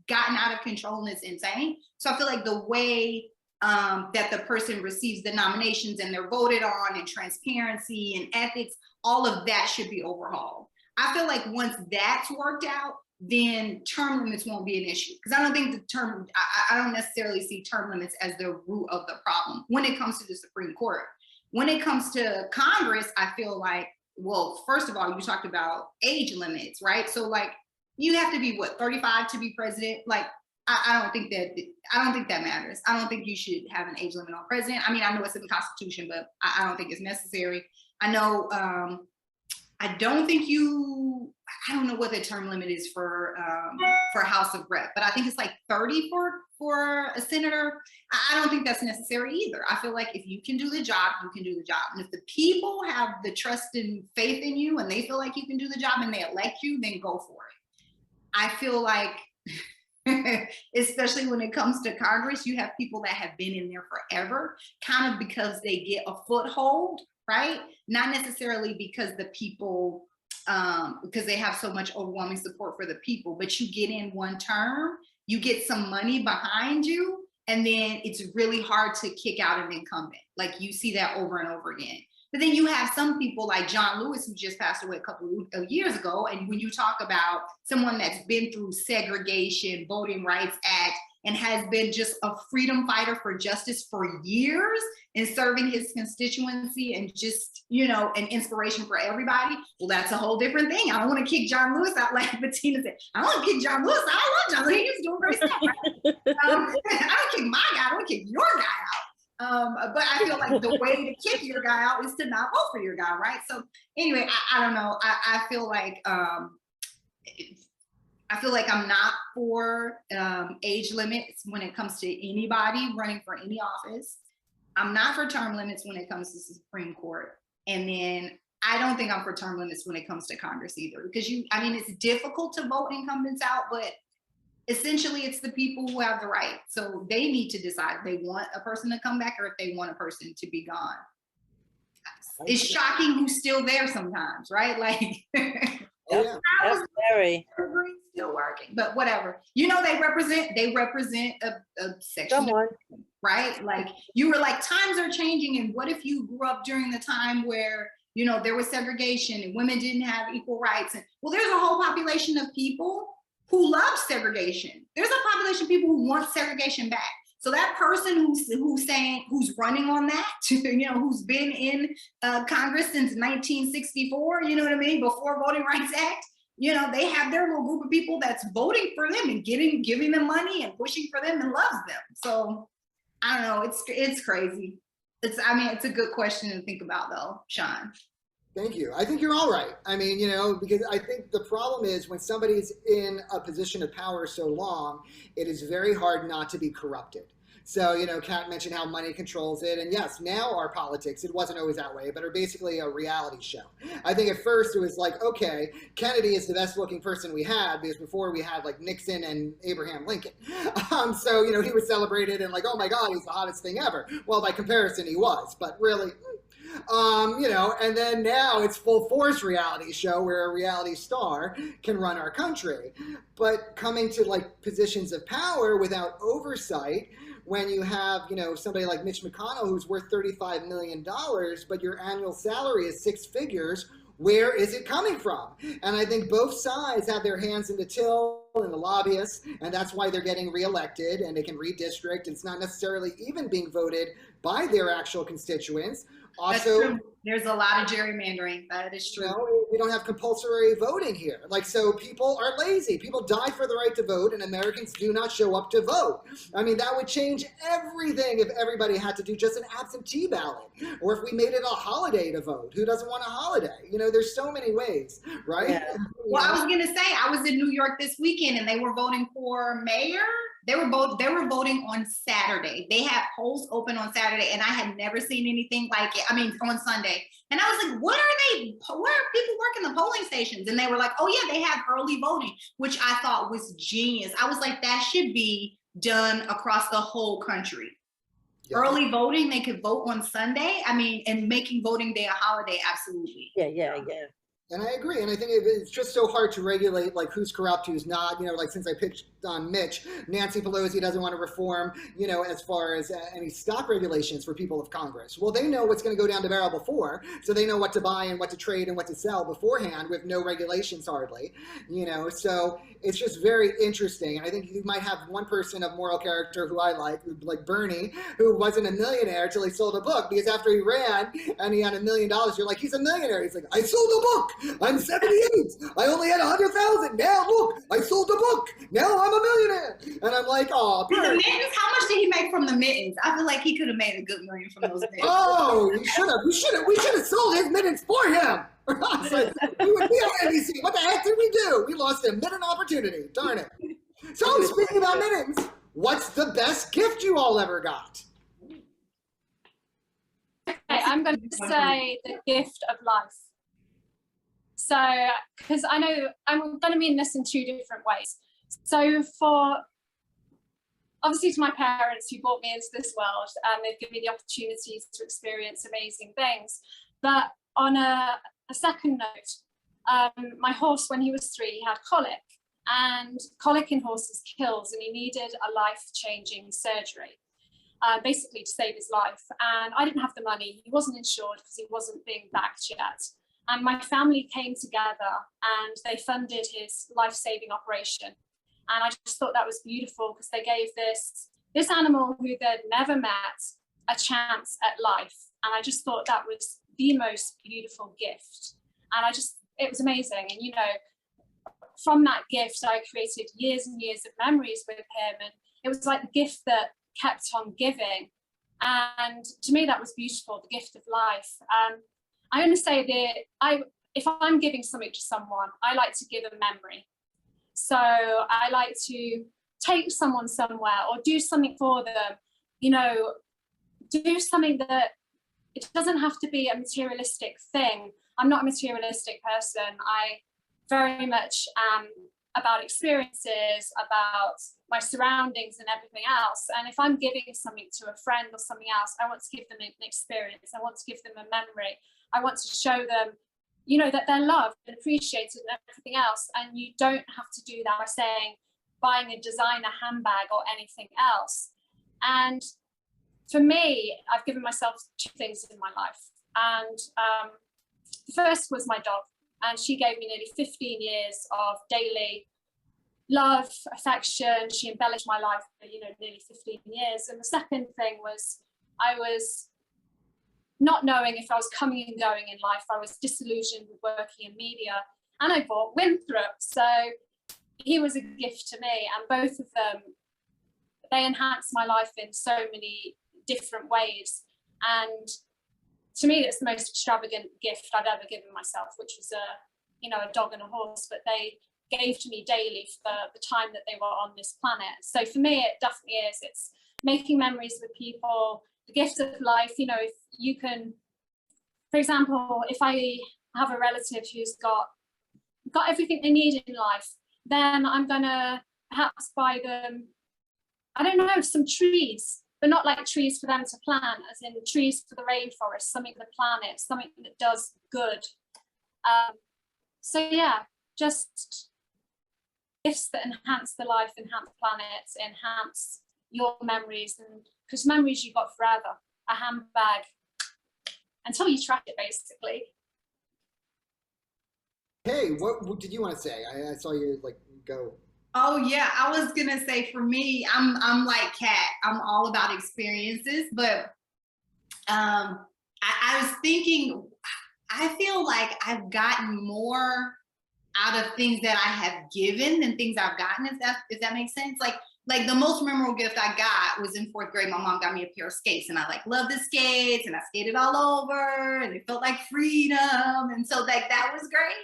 gotten out of control and it's insane. So I feel like the way that the person receives the nominations and they're voted on, and transparency and ethics, all of that should be overhauled. I feel like once that's worked out, then term limits won't be an issue. Because I don't think I don't necessarily see term limits as the root of the problem when it comes to the Supreme Court. When it comes to Congress, I feel like, well, first of all, you talked about age limits, right? So like, you have to be what, 35 to be president? Like, I don't think that matters. I don't think you should have an age limit on president. I mean, I know it's in the Constitution, but I don't think it's necessary. I know, I don't know what the term limit is for House of Rep, but I think it's like 30 for a senator. I don't think that's necessary either. I feel like if you can do the job, you can do the job. And if the people have the trust and faith in you and they feel like you can do the job and they elect you, then go for it. I feel like, especially when it comes to Congress, you have people that have been in there forever, kind of because they get a foothold, right? Not necessarily because the people, because they have so much overwhelming support for the people, but you get in one term, you get some money behind you, and then it's really hard to kick out an incumbent. Like you see that over and over again. But then you have some people like John Lewis, who just passed away a couple of years ago. And when you talk about someone that's been through segregation, Voting Rights Act, and has been just a freedom fighter for justice for years and serving his constituency and just, you know, an inspiration for everybody, well, that's a whole different thing. I don't want to kick John Lewis out like Bettina said. I don't want to kick John Lewis. I love John Lewis. He's doing great stuff. Right? I don't kick my guy. I don't kick your guy out. But I feel like the way to kick your guy out is to not vote for your guy, right? So anyway, I don't know. I feel like I'm not for age limits when it comes to anybody running for any office. I'm not for term limits when it comes to the Supreme Court. And then I don't think I'm for term limits when it comes to Congress either, because it's difficult to vote incumbents out, but essentially it's the people who have the right. So they need to decide if they want a person to come back or if they want a person to be gone. It's shocking who's still there sometimes, right? Like, Yeah. That's very. Still working, but whatever. You know, they represent a section, Someone. right? Like you were like, times are changing, and what if you grew up during the time where, you know, there was segregation and women didn't have equal rights? And well, there's a whole population of people who love segregation. There's a population of people who want segregation back. So that person who's running on that, you know, who's been in Congress since 1964, you know what I mean, before Voting Rights Act, you know, they have their little group of people that's voting for them and giving them money and pushing for them and loves them. So I don't know, it's crazy. It's a good question to think about though, Sean. Thank you. I think you're all right. I mean, you know, because I think the problem is when somebody's in a position of power so long, it is very hard not to be corrupted. So, you know, Cat mentioned how money controls it. And yes, now our politics, it wasn't always that way, but are basically a reality show. I think at first it was like, okay, Kennedy is the best looking person we had, because before we had like Nixon and Abraham Lincoln. So, you know, he was celebrated and like, oh my God, he's the hottest thing ever. Well, by comparison, he was, but really, you know, and then now it's full force reality show where a reality star can run our country. But coming to like positions of power without oversight, when you have, you know, somebody like Mitch McConnell who's worth $35 million, but your annual salary is 6 figures, where is it coming from? And I think both sides have their hands in the till and the lobbyists, and that's why they're getting reelected and they can redistrict. It's not necessarily even being voted by their actual constituents. Also, there's a lot of gerrymandering. That is true. You know, we don't have compulsory voting here. Like, so people are lazy. People die for the right to vote, and Americans do not show up to vote. I mean, that would change everything if everybody had to do just an absentee ballot, or if we made it a holiday to vote. Who doesn't want a holiday? You know, there's so many ways, right? Yeah. Well, I was going to say, I was in New York this weekend, and they were voting for mayor, They were voting on Saturday. They had polls open on Saturday, and I had never seen anything like it. I mean, on Sunday. And I was like, where are people working the polling stations? And they were like, oh yeah, they have early voting, which I thought was genius. I was like, that should be done across the whole country. Yeah. Early voting, they could vote on Sunday. I mean, and making voting day a holiday, absolutely. Yeah. And I agree. And I think it's just so hard to regulate, like, who's corrupt, who's not. You know, like, since I pitched on Mitch, Nancy Pelosi doesn't want to reform, you know, as far as any stock regulations for people of Congress. Well, they know what's going to go down the barrel before, so they know what to buy and what to trade and what to sell beforehand with no regulations hardly, you know. So it's just very interesting. And I think you might have one person of moral character who I like Bernie, who wasn't a millionaire till he sold a book, because after he ran and he had $1 million, you're like, he's a millionaire. He's like, I sold a book. I'm 78. I only had 100,000. Now look, I sold the book. Now I'm a millionaire. And I'm like, oh, the mittens. How much did he make from the mittens? I feel like he could have made a good million from those mittens. Oh, he should have. We should have sold his mittens for him. Like, we would be on NBC. What the heck did we do? We lost a mitten opportunity. Darn it. So speaking about mittens, what's the best gift you all ever got? Okay, I'm going to say the gift of life. So, because I know I'm going to mean this in two different ways. So obviously to my parents who brought me into this world, and they've given me the opportunities to experience amazing things. But on a second note, my horse, when he was 3, he had colic, and colic in horses kills, and he needed a life-changing surgery, basically to save his life. And I didn't have the money. He wasn't insured because he wasn't being backed yet. And my family came together and they funded his life-saving operation. And I just thought that was beautiful, because they gave this animal who they'd never met a chance at life. And I just thought that was the most beautiful gift. And it was amazing. And, you know, from that gift, I created years and years of memories with him. And it was like the gift that kept on giving. And to me, that was beautiful, the gift of life. I'm going to say that if I'm giving something to someone, I like to give a memory. So I like to take someone somewhere or do something for them, you know, do something that it doesn't have to be a materialistic thing. I'm not a materialistic person. I very much am about experiences, about my surroundings and everything else. And if I'm giving something to a friend or something else, I want to give them an experience. I want to give them a memory. I want to show them, you know, that they're loved and appreciated and everything else. And you don't have to do that by saying, buying a designer handbag or anything else. And for me, I've given myself 2 things in my life. And the first was my dog. And she gave me nearly 15 years of daily love, affection. She embellished my life for, you know, nearly 15 years. And the second thing was, I was not knowing if I was coming and going in life. I was disillusioned with working in media, and I bought Winthrop. So he was a gift to me, and both of them, they enhanced my life in so many different ways. And to me, it's the most extravagant gift I've ever given myself, which was a dog and a horse, but they gave to me daily for the time that they were on this planet. So for me, it definitely is. It's making memories with people, the gift of life. You know, if you can, for example, if I have a relative who's got everything they need in life, then I'm gonna perhaps buy them, I don't know, some trees, but not like trees for them to plant, as in trees for the rainforest, something for the planet, something that does good. So yeah, just gifts that enhance the life, enhance the planet, enhance your memories, and because memories you've got forever. A handbag, until you track it, basically. Hey, what did you want to say? I saw you go. Oh yeah, I was gonna say, for me, I'm like Cat. I'm all about experiences, but I was thinking, I feel like I've gotten more out of things that I have given than things I've gotten, if that makes sense. Like the most memorable gift I got was in 4th grade. My mom got me a pair of skates, and I love the skates, and I skated all over, and it felt like freedom. And so that was great.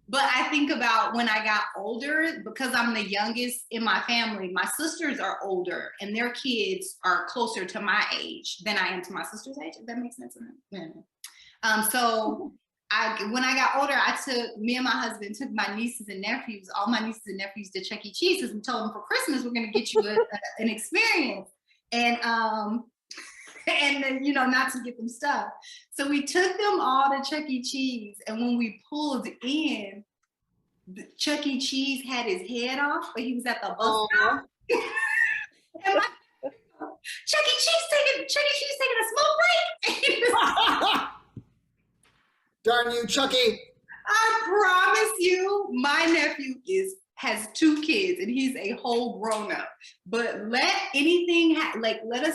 But I think about when I got older, because I'm the youngest in my family, my sisters are older and their kids are closer to my age than I am to my sister's age, if that makes sense. Yeah. So when I got older, me and my husband took my nieces and nephews, all my nieces and nephews, to Chuck E. Cheese's and told them for Christmas, we're going to get you an experience. And and then, not to get them stuff. So we took them all to Chuck E. Cheese. And when we pulled in, Chuck E. Cheese had his head off, but he was at the bus stop. And Chuck E. Cheese taking a smoke break. Darn you, Chucky. I promise you, my nephew has 2 kids and he's a whole grown-up. But let us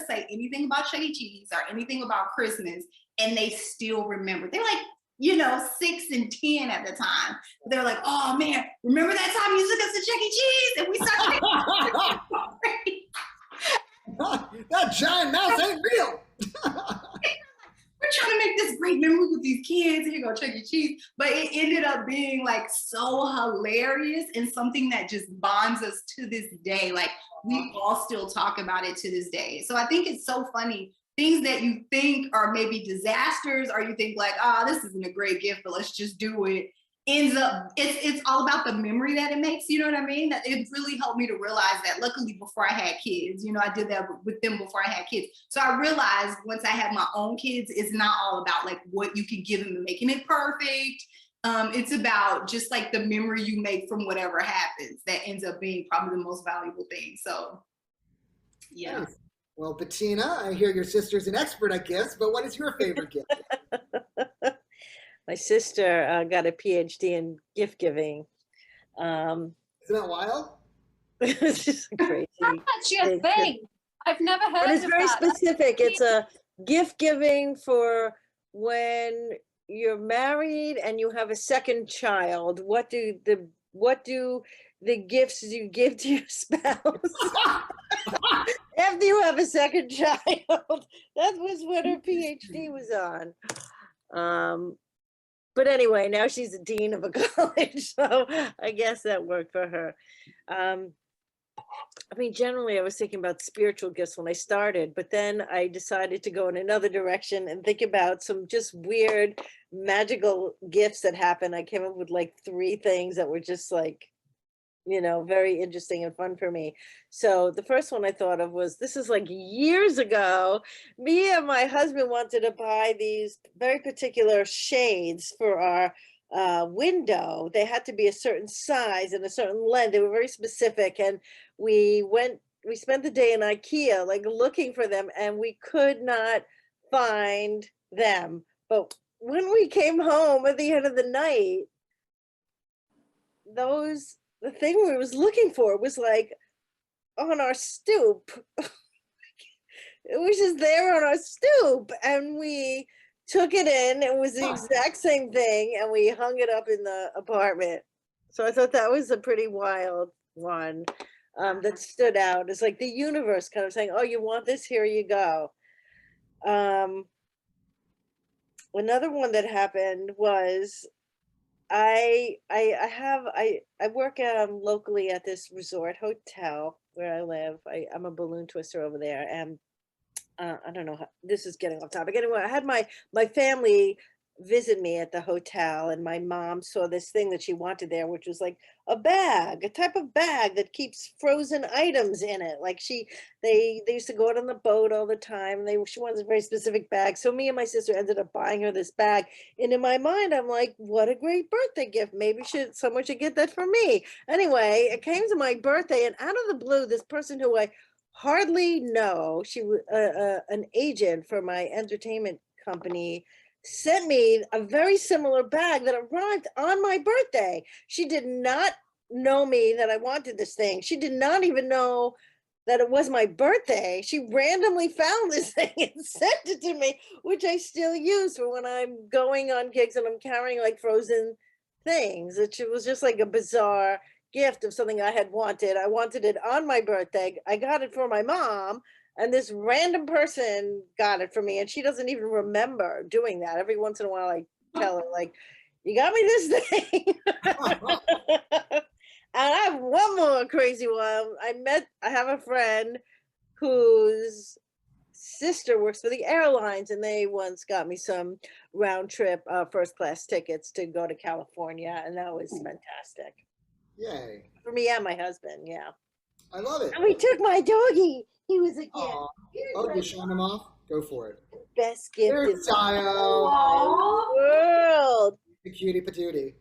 say anything about Chuck E. Cheese or anything about Christmas, and they still remember. They're like, 6 and 10 at the time. They're like, oh man, remember that time you took us to Chuck E. Cheese and we started That giant mouse ain't real. we're trying to make this great memory with these kids. Here go Chuck E. Cheese. But it ended up being like so hilarious and something that just bonds us to this day. Like we all still talk about it to this day. So I think it's so funny. Things that you think are maybe disasters, or you think like, this isn't a great gift, but let's just do it. Ends up, it's all about the memory that it makes, you know what I mean? That it really helped me to realize that. Luckily before I had kids, I did that with them before I had kids. So I realized once I had my own kids, it's not all about like what you can give them and making it perfect. It's about just like the memory you make from whatever happens that ends up being probably the most valuable thing. So yeah. Nice. Well, Bettina, I hear your sister's an expert at gifts, but what is your favorite gift? My sister got a PhD in gift giving. Isn't that wild? It's just crazy. That's actually a thing. I've never heard But it's of very that. specific. It's a gift giving for when you're married and you have a second child. What do the gifts you give to your spouse after you have a second child? That was what her PhD was on. But anyway, now she's a dean of a college, so I guess that worked for her. Generally, I was thinking about spiritual gifts when I started, but then I decided to go in another direction and think about some just weird magical gifts that happen. I came up with like 3 things that were just like, very interesting and fun for me. So the first one I thought of was, this is like years ago, me and my husband wanted to buy these very particular shades for our window. They had to be a certain size and a certain length. They were very specific. And we spent the day in IKEA, like looking for them, and we could not find them. But when we came home at the end of the night, the thing we was looking for was like on our stoop. It was just there on our stoop, and we took it in. It was the exact same thing, and we hung it up in the apartment. So I thought that was a pretty wild one that stood out. It's like the universe kind of saying, oh, you want this? Here you go. Another one that happened was I work locally at this resort hotel where I live. I'm a balloon twister over there, and I don't know how, this is getting off topic. Anyway, I had my family visit me at the hotel, and my mom saw this thing that she wanted there, which was like a type of bag that keeps frozen items in it. Like they used to go out on the boat all the time. She wanted a very specific bag. So me and my sister ended up buying her this bag. And in my mind, I'm like, what a great birthday gift. Maybe someone should get that for me. Anyway, it came to my birthday, and out of the blue, this person who I hardly know, she was an agent for my entertainment company, sent me a very similar bag that arrived on my birthday. She did not know me that I wanted this thing. She did not even know that it was my birthday. She randomly found this thing and sent it to me, which I still use for when I'm going on gigs and I'm carrying like frozen things. It was just like a bizarre gift of something I had wanted. I wanted it on my birthday. I got it for my mom, and this random person got it for me, and she doesn't even remember doing that. Every once in a while I tell her, like, you got me this thing. And I have one more crazy one. I have a friend whose sister works for the airlines, and they once got me some round trip first class tickets to go to California, and that was fantastic. Yay. For me and my husband, yeah. I love it. And we took my doggy. He was a gift. Aw. Oh, you're showing him off? Go for it. Best gift in There's the Tayo. world. The cutie patootie.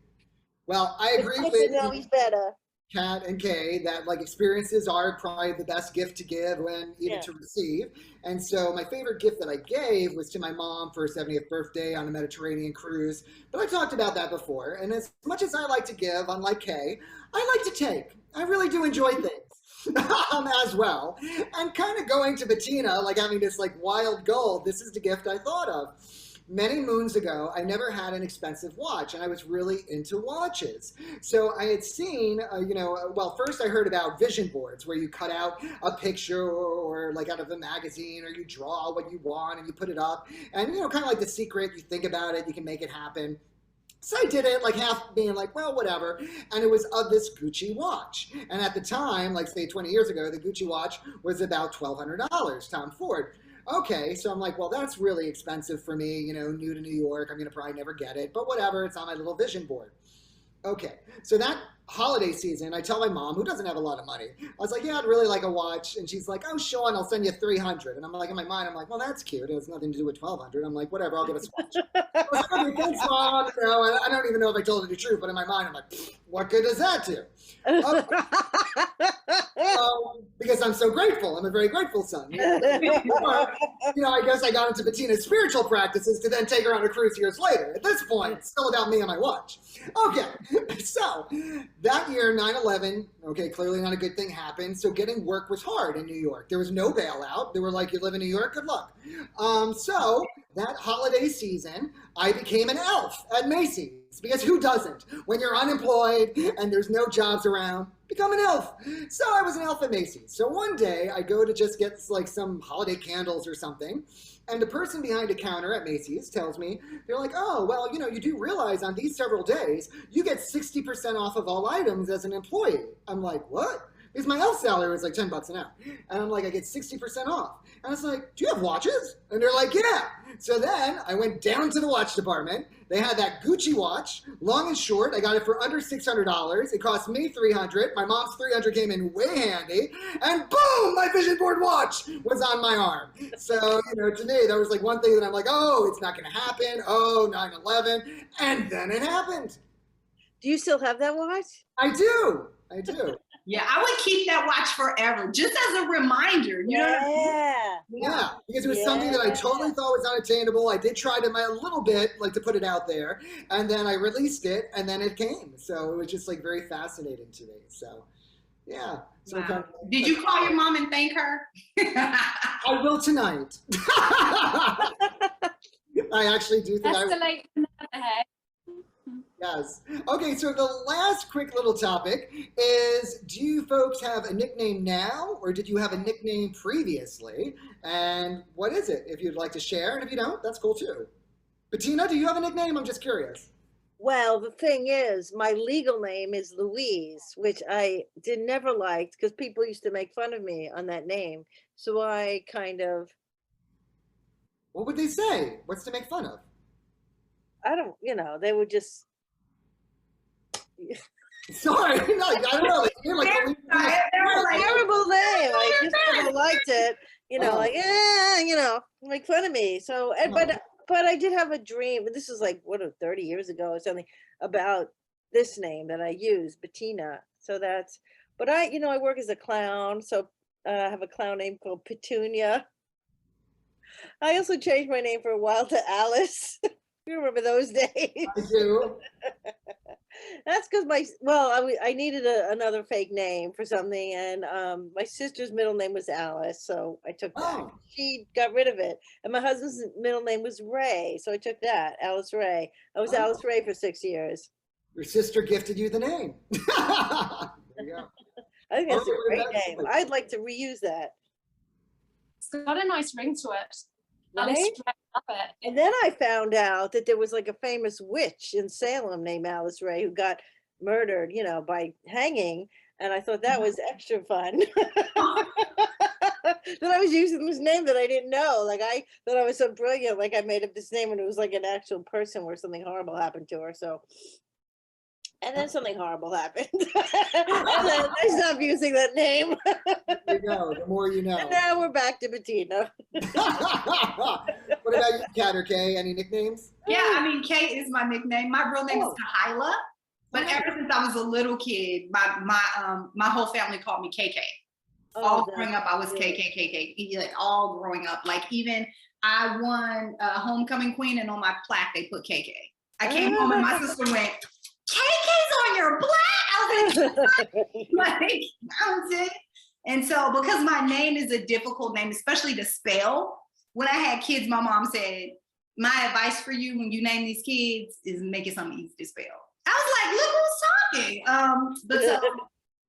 Well, I agree I with know he's better. Kat and Kay that like experiences are probably the best gift to give and even Yeah. to receive. And so my favorite gift that I gave was to my mom for her 70th birthday on a Mediterranean cruise. But I talked about that before. And as much as I like to give, unlike Kay, I like to take. I really do enjoy things as well. And kind of going to Bettina, like having this like wild goal, this is the gift I thought of. Many moons ago, I never had an expensive watch, and I was really into watches. So I had seen, well, first I heard about vision boards where you cut out a picture or like out of a magazine, or you draw what you want and you put it up. And, kind of like The Secret, you think about it, you can make it happen. So I did it, like half being like, well, whatever. And it was of this Gucci watch. And at the time, like say 20 years ago, the Gucci watch was about $1,200, Tom Ford. Okay, so I'm like, well, that's really expensive for me, new to New York. I'm going to probably never get it, but whatever. It's on my little vision board. Okay, so that holiday season, I tell my mom, who doesn't have a lot of money, I was like, yeah, I'd really like a watch. And she's like, oh, Sean, I'll send you 300. And I'm like, in my mind, I'm like, well, that's cute. It has nothing to do with 1,200. I'm like, whatever, I'll get a swatch. I was like, okay, thanks, Mom. I don't even know if I told her the truth, but in my mind, I'm like, what good does that do? Because I'm so grateful. I'm a very grateful son. I guess I got into Bettina's spiritual practices to then take her on a cruise years later. At this point, it's still about me and my watch. Okay, so that year, 9/11, okay, clearly not a good thing happened. So getting work was hard in New York. There was no bailout. They were like, you live in New York, good luck. So that holiday season, I became an elf at Macy's. Because who doesn't? When you're unemployed and there's no jobs around, become an elf. So I was an elf at Macy's. So one day I go to just get like some holiday candles or something. And the person behind the counter at Macy's tells me, they're like, oh, well, you do realize on these several days, you get 60% off of all items as an employee. I'm like, what? Because my elf salary was like $10 an hour. And I'm like, I get 60% off. And I was like, do you have watches? And they're like, yeah. So then I went down to the watch department. They had that Gucci watch, long and short. I got it for under $600. It cost me $300. My mom's $300 came in way handy. And boom, my vision board watch was on my arm. So, to me, that was like one thing that I'm like, oh, it's not going to happen. Oh, 9/11. And then it happened. Do you still have that watch? I do. Yeah, I would keep that watch forever, just as a reminder. You know what I mean? Yeah, because it was something that I totally thought was unattainable. I did try to a little bit, like to put it out there, and then I released it, and then it came. So it was just like very fascinating to me. So, yeah. So wow. Did you call your mom and thank her? I will tonight. I actually do think That's the late ahead. Yes. Okay, so the last quick little topic is, do you folks have a nickname now, or did you have a nickname previously? And what is it, if you'd like to share? And if you don't, that's cool too. Bettina, do you have a nickname? I'm just curious. Well, the thing is, my legal name is Louise, which I never liked because people used to make fun of me on that name. So I kind of... What would they say? What's to make fun of? I don't, they would just... Sorry, no, I don't know. Like, you're like, terrible name. I just never liked it. Make fun of me. So, but I did have a dream. This is like 30 years ago or something, about this name that I use, Bettina. So that's. But I work as a clown, so I have a clown name called Petunia. I also changed my name for a while to Alice. You remember those days? I do. That's because I needed another fake name for something, and my sister's middle name was Alice, so I took that. Oh. She got rid of it, and my husband's middle name was Ray, so I took that, Alice Ray. I was Alice Ray for 6 years. Your sister gifted you the name. There you go. I think that's a great name. I'd like to reuse that. It's got a nice ring to it. Alice Right? Ray, love it. And then I found out that there was like a famous witch in Salem named Alice Ray who got murdered, you know, by hanging. And I thought that was extra fun. That I was using this name that I didn't know. Like I thought I was so brilliant. Like I made up this name and it was like an actual person where something horrible happened to her. So, and then something horrible happened. And then I stopped using that name. There you go. The more you know. And now we're back to Bettina. What about you, Kat or Kay? Any nicknames? Yeah, I mean, Kay is my nickname. My real name is Kahila, but ever since I was a little kid, my whole family called me KK. All growing up, I was KK. Like all growing up, like even I won homecoming queen, and on my plaque they put KK. I came home and my sister went, "KK's on your plaque." I was like, mountain. And so, because my name is a difficult name, especially to spell, when I had kids, my mom said, "My advice for you when you name these kids is make it something easy to spell." I was like, "Look who's talking." But so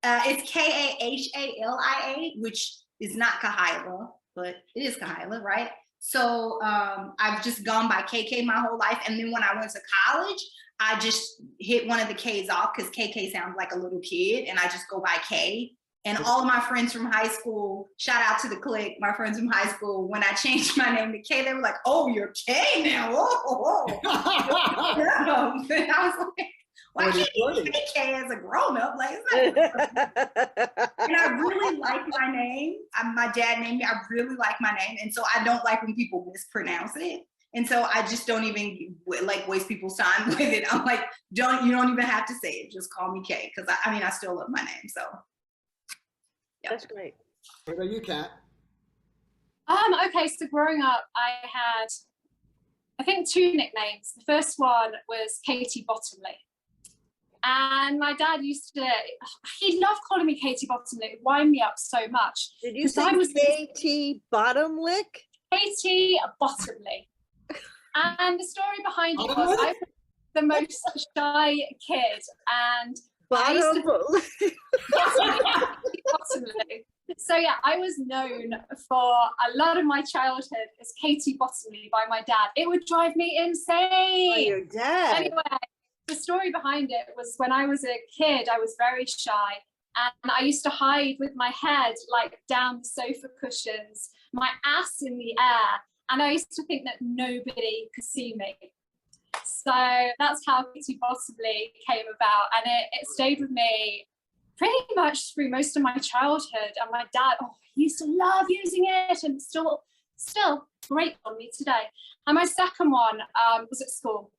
it's Kahalia, which is not Kahila, but it is Kahila, right? So I've just gone by KK my whole life. And then when I went to college, I just hit one of the K's off because KK sounds like a little kid, and I just go by K. And all of my friends from high school, shout out to the clique, my friends from high school, when I changed my name to K, they were like, "Oh, you're K now." Whoa. And I was like, why can't you say K as a grown-up? Like, and I really like my name. My dad named me. I really like my name. And so I don't like when people mispronounce it. And so I just don't even like waste people's time with it. I'm like, you don't even have to say it. Just call me K. Because I still love my name. So yeah. That's great. What about you, Kat? Okay, so growing up, I had, I think, 2 nicknames. The first one was Katie Bottomley. And my dad he loved calling me Katie Bottomley. It would wind me up so much. Did you say Katie Bottomlick? Katie Bottomley. And the story behind it was I was the most shy kid. And Bottomley. So yeah, I was known for a lot of my childhood as Katie Bottomley by my dad. It would drive me insane. Oh, your dad. Anyway, the story behind it was when I was a kid, I was very shy, and I used to hide with my head like down the sofa cushions, my ass in the air, and I used to think that nobody could see me. So that's how Katie Bottomley came about, and it stayed with me pretty much through most of my childhood. And my dad, he used to love using it, and still great on me today. And my second one was at school.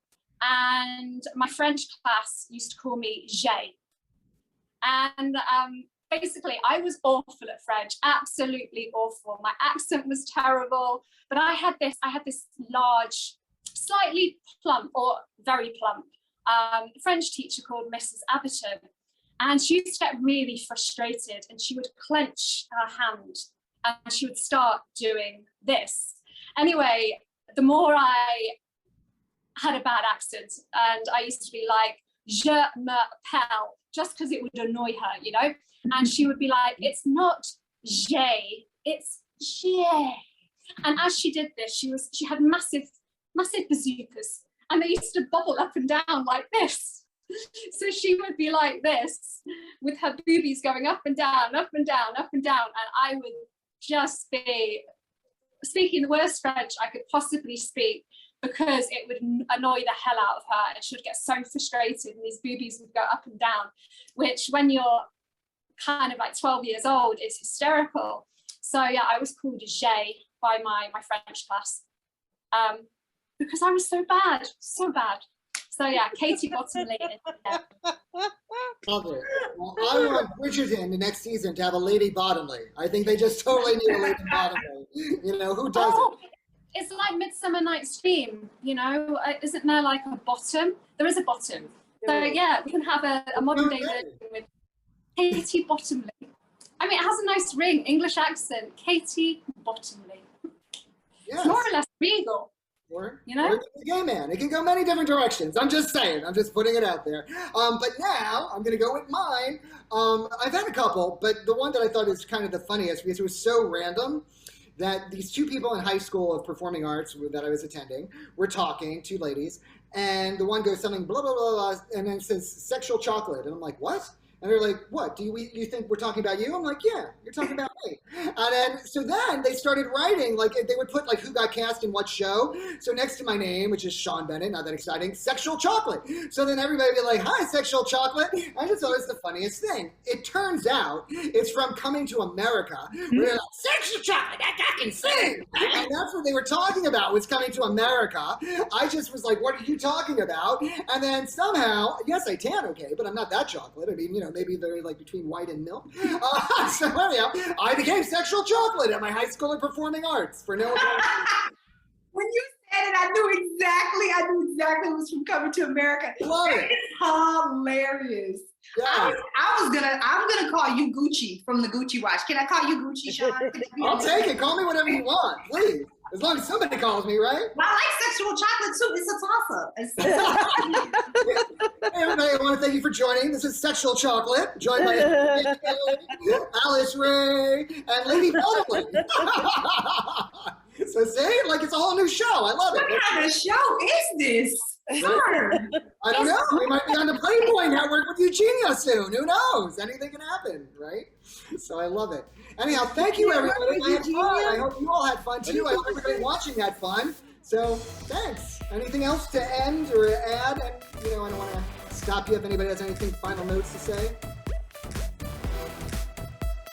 And my French class used to call me Jay. And basically, I was awful at French, absolutely awful. My accent was terrible, but I had this large, slightly plump or very plump French teacher called Mrs. Aberton. And she used to get really frustrated, and she would clench her hand and she would start doing this. Anyway, the more I had a bad accent, and I used to be like, "Je m'appelle," just because it would annoy her, you know? And she would be like, "It's not J, it's J." And as she did this, she had massive bazookas, and they used to bubble up and down like this. So she would be like this, with her boobies going up and down, up and down, up and down, and I would just be speaking the worst French I could possibly speak, because it would annoy the hell out of her, and she would get so frustrated, and these boobies would go up and down, which when you're kind of like 12 years old is hysterical. So yeah, I was called Jay by my French class because I was so bad. So yeah, Katie Bottomley. Love it. Well, I want Bridgerton the next season to have a Lady Bottomley. I think they just totally need a Lady Bottomley. You know, who doesn't? It's like Midsummer Night's Dream, you know? Isn't there like a bottom? There is a bottom. So yeah, we can have a modern day version with Katie Bottomley. I mean, it has a nice ring, English accent. Katie Bottomley. Yes. It's more or less regal. You know? Or gay man. It can go many different directions. I'm just saying. I'm just putting it out there. But now I'm going to go with mine. I've had a couple, but the one that I thought is kind of the funniest because it was so random that these two people in high school of performing arts that I was attending were talking, two ladies, and the one goes something blah, blah, blah, blah, and then says sexual chocolate. And I'm like, what? And they're like, what? Do you think we're talking about you? I'm like, yeah, you're talking about me. And then they started writing, like they would put like who got cast in what show. So next to my name, which is Sean Bennett, not that exciting, sexual chocolate. So then everybody would be like, hi, sexual chocolate. I just thought it was the funniest thing. It turns out it's from Coming to America, where they're like, sexual chocolate, that guy can sing. And that's what they were talking about, was Coming to America. I just was like, what are you talking about? And then somehow, yes, I tan okay, but I'm not that chocolate. I mean, maybe they're like between white and milk. So anyhow, I became sexual chocolate at my high school of performing arts for no apology. When you said it, I knew exactly what was from Coming to America. Love it. Hilarious. Yeah. I'm gonna call you Gucci from the Gucci watch. Can I call you Gucci, Sean? I'll take it. Call me whatever you want, please. As long as somebody calls me, right? Well, I like sexual chocolate too. It's a toss-up. Hey, everybody, I want to thank you for joining. This is Sexual Chocolate, joined by Alice Ray and Lady Baldwin. So see, like it's a whole new show. I love it. What kind of show is this? Sure. I don't know. We might be on the Playboy Network with Eugenia soon. Who knows? Anything can happen, right? So I love it. Anyhow, thank you, everybody. I had fun. I hope you all had fun too. I hope everybody watching had fun. So thanks. Anything else to end or add? And I don't want to stop you if anybody has anything final notes to say.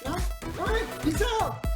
No? All right. Peace out.